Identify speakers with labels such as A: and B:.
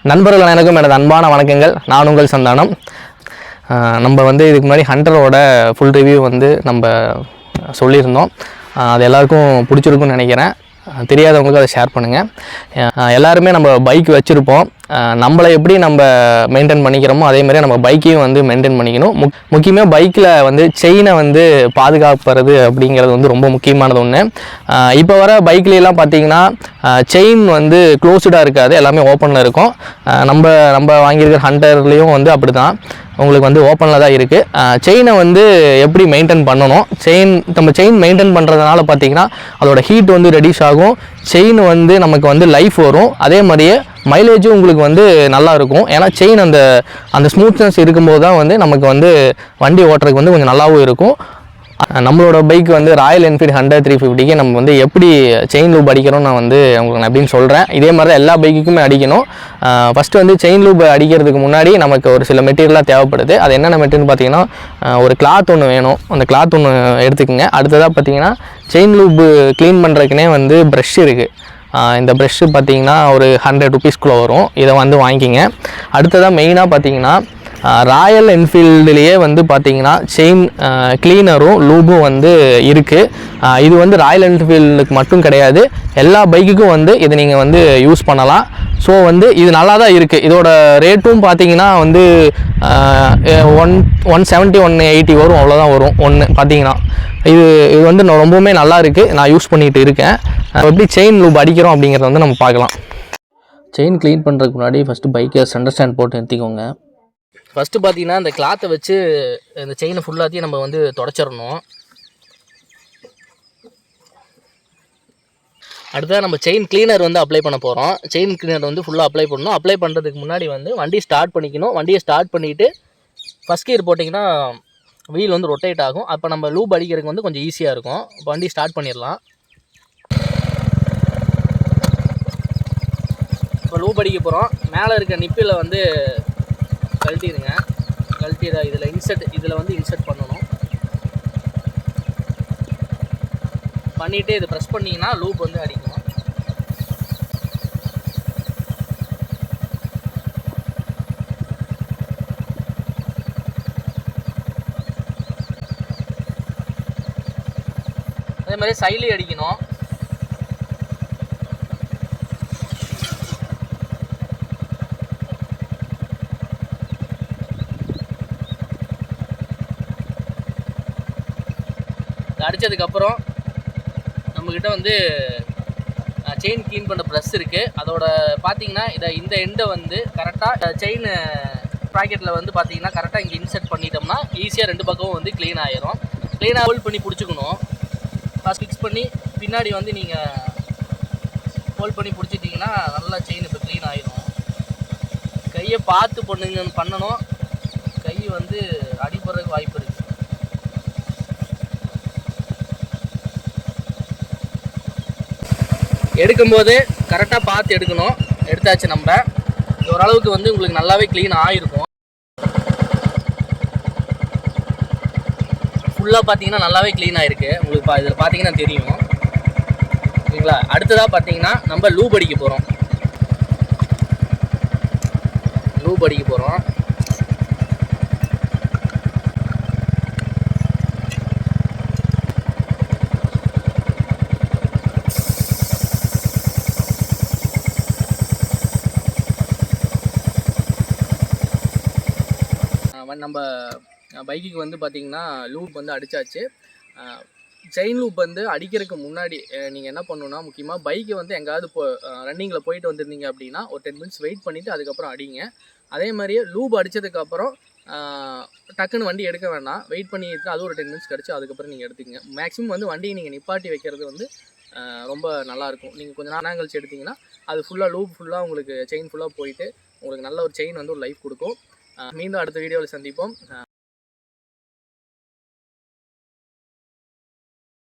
A: நண்பர்கள் அனைவருக்கும் எனது அன்பான வணக்கங்கள். நான் உங்கள் சந்தானம். நம்ம இதுக்கு முன்னாடி ஹண்டரோட ஃபுல் ரிவ்யூ நம்ம சொல்லியிருந்தோம். அது எல்லாருக்கும் பிடிச்சிருக்குன்னு நினைக்கிறேன். தெரியாதவங்களுக்கு அதை ஷேர் பண்ணுங்கள். எல்லாருமே நம்ம பைக் வச்சுருப்போம். நம்மளை எப்படி நம்ம மெயின்டைன் பண்ணிக்கிறோமோ அதே மாதிரி நம்ம பைக்கையும் மெயின்டைன் பண்ணிக்கணும். முக்கியமாக பைக்கில் செயினை பாதுகாப்புறது அப்படிங்கிறது ரொம்ப முக்கியமானது ஒன்று. இப்போ வர பைக்லாம் பார்த்தீங்கன்னா செயின் க்ளோஸ்டாக இருக்காது, எல்லாமே ஓப்பனில் இருக்கும். நம்ம வாங்கியிருக்கிற ஹண்டர்லேயும் அப்படி தான், உங்களுக்கு ஓப்பனில் தான் இருக்குது. செயினை எப்படி மெயின்டைன் பண்ணணும், நம்ம செயின் மெயின்டைன் பண்ணுறதுனால பார்த்தீங்கன்னா அதோட ஹீட் ரெடியூஸ் ஆகும். செயின் நமக்கு லைஃப் வரும். அதே மாதிரியே மைலேஜும் உங்களுக்கு நல்லா இருக்கும். ஏன்னா செயின் அந்த ஸ்மூத்னஸ் இருக்கும்போது தான் நமக்கு வண்டி ஓட்டுறதுக்கு கொஞ்சம் நல்லாவும் இருக்கும். நம்மளோட பைக் ராயல் என்ஃபீல்டு 100/350க்கு நம்ம எப்படி செயின் லூப் அடிக்கிறோம் நான் உங்களுக்கு எப்படின்னு சொல்கிறேன். இதே மாதிரி தான் எல்லா பைக்குக்குமே அடிக்கணும். ஃபஸ்ட்டு செயின் லூப் அடிக்கிறதுக்கு முன்னாடி நமக்கு ஒரு சில மெட்டீரியலாக தேவைப்படுது. அது என்னென்ன மெட்டீரியல் பார்த்தீங்கன்னா, ஒரு கிளாத் ஒன்று வேணும். அந்த கிளாத் ஒன்று எடுத்துக்கோங்க. அடுத்ததாக பார்த்தீங்கன்னா செயின் லூப்பு க்ளீன் பண்ணுறதுக்குனே ப்ரஷ் இருக்குது. இந்த ப்ரஷ்ஷு பார்த்தீங்கன்னா ஒரு 100 ருபீஸ்க்குள்ளே வரும். இதை வாங்கிக்கிங்க. அடுத்ததாக மெயினாக பார்த்தீங்கன்னா ராயல் என்ஃபீல்டுலேயே பார்த்தீங்கன்னா செயின் க்ளீனரும் லூபும் இருக்குது. இது ராயல் என்ஃபீல்டுக்கு மட்டும் கிடையாது, எல்லா பைக்குக்கும் இதை நீங்கள் யூஸ் பண்ணலாம். ஸோ இது நல்லா தான் இருக்குது. இதோட ரேட்டும் பார்த்தீங்கன்னா 170 180 வரும், அவ்வளோதான் வரும் ஒன்று பார்த்தீங்கன்னா. இது ரொம்பவுமே நல்லா இருக்குது. நான் யூஸ் பண்ணிகிட்டு இருக்கேன். எப்படி செயின் லூப் அடிக்கிறோம் அப்படிங்கிறத நம்ம பார்க்கலாம். செயின் க்ளீன் பண்ணுறதுக்கு முன்னாடி ஃபஸ்ட்டு பைக்கை சென்டர் ஸ்டாண்ட் போட்டு நிறுத்திக்கோங்க. ஃபஸ்ட்டு பார்த்தீங்கன்னா இந்த கிளாத்தை வச்சு இந்த செயினை ஃபுல்லாத்தையும் நம்ம தொடச்சிடணும். அடுத்ததாக நம்ம செயின் கிளீனர் அப்ளை பண்ண போகிறோம். செயின் கிளீனர் ஃபுல்லாக அப்ளை பண்ணணும். அப்ளை பண்ணுறதுக்கு முன்னாடி வண்டி ஸ்டார்ட் பண்ணிக்கணும். வண்டியை ஸ்டார்ட் பண்ணிவிட்டு ஃபஸ்ட் கியர் போட்டிங்கன்னா வீல் ரொட்டேட் ஆகும். அப்போ நம்ம லூப் அடிக்கிறதுக்கு கொஞ்சம் ஈஸியாக இருக்கும். இப்போ வண்டி ஸ்டார்ட் பண்ணிடலாம். இப்போ லூப் அடிக்க போகிறோம். மேலே இருக்க நிப்பில் கழட்டிடுங்க. கழட்டிட இதில் இன்சர்ட் பண்ணணும். பண்ணிவிட்டு இது ப்ரெஸ் பண்ணிங்கன்னா லூப் அடிக்கணும். அதே மாதிரி சைலி அடிக்கணும். அடித்ததுக்கப்புறம் நம்மக்கிட்ட செயின் க்ளீன் பண்ண ப்ரெஸ் இருக்குது. அதோட பார்த்தீங்கன்னா இந்த எண்டை கரெக்டாக செயின் ப்ராக்கெட்டில் பார்த்தீங்கன்னா கரெக்டாக இங்கே இன்சர்ட் பண்ணிட்டோம்னா ஈஸியாக ரெண்டு பக்கமும் க்ளீன் ஆகிரும். க்ளீனாக ஹோல்ட் பண்ணி பிடிச்சிக்கணும். ஃபஸ்ட் ஃபிக்ஸ் பண்ணி பின்னாடி நீங்கள் ஹோல்ட் பண்ணி பிடிச்சிட்டிங்கன்னா நல்லா செயின் இப்போ க்ளீன் ஆகிரும். கையை பார்த்து பண்ணணும். கை அடிபடுறதுக்கு வாய்ப்பு இருக்குது. எடுக்கும்போது கரெக்டாக பார்த்து எடுக்கணும். எடுத்தாச்சு. நம்ம ஓரளவுக்கு உங்களுக்கு நல்லாவே க்ளீன் ஆகிருக்கும். ஃபுல்லாக பார்த்தீங்கன்னா நல்லாவே க்ளீன் ஆகிருக்கு. உங்களுக்கு இதில் பார்த்தீங்கன்னா தெரியும். ஓகேங்களா? அடுத்ததாக பார்த்தீங்கன்னா நம்ம லூப் அடிக்க போகிறோம். நம்ம பைக்குக்கு பார்த்தீங்கன்னா லூப் அடித்தாச்சு. செயின் லூப் அடிக்கிறதுக்கு முன்னாடி நீங்கள் என்ன பண்ணணுன்னா, முக்கியமாக பைக்கை எங்கேயாவது ரன்னிங்கில் போயிட்டு வந்துருந்தீங்க அப்படின்னா ஒரு 10 மினிட்ஸ் வெயிட் பண்ணிவிட்டு அதுக்கப்புறம் அடிங்க. அதே மாதிரியே லூப் அடித்ததுக்கப்புறம் டக்குன்னு வண்டி எடுக்க வேண்டாம். வெயிட் பண்ணிட்டு அது ஒரு 10 மினிட்ஸ் கிடச்சி அதுக்கப்புறம் நீங்கள் எடுத்துக்கங்க. மேக்ஸிமம் வண்டியை நீங்கள் நிப்பாட்டி வைக்கிறது ரொம்ப நல்லாயிருக்கும். நீங்கள் கொஞ்சம் நேரம் கழிச்சு எடுத்திங்கன்னா அது ஃபுல்லாக லூப் ஃபுல்லாக உங்களுக்கு செயின் ஃபுல்லாக போயிட்டு உங்களுக்கு நல்ல ஒரு செயின் ஒரு லைஃப் கொடுக்கும். மீண்டும் அடுத்த வீடியோவில் சந்திப்போம்.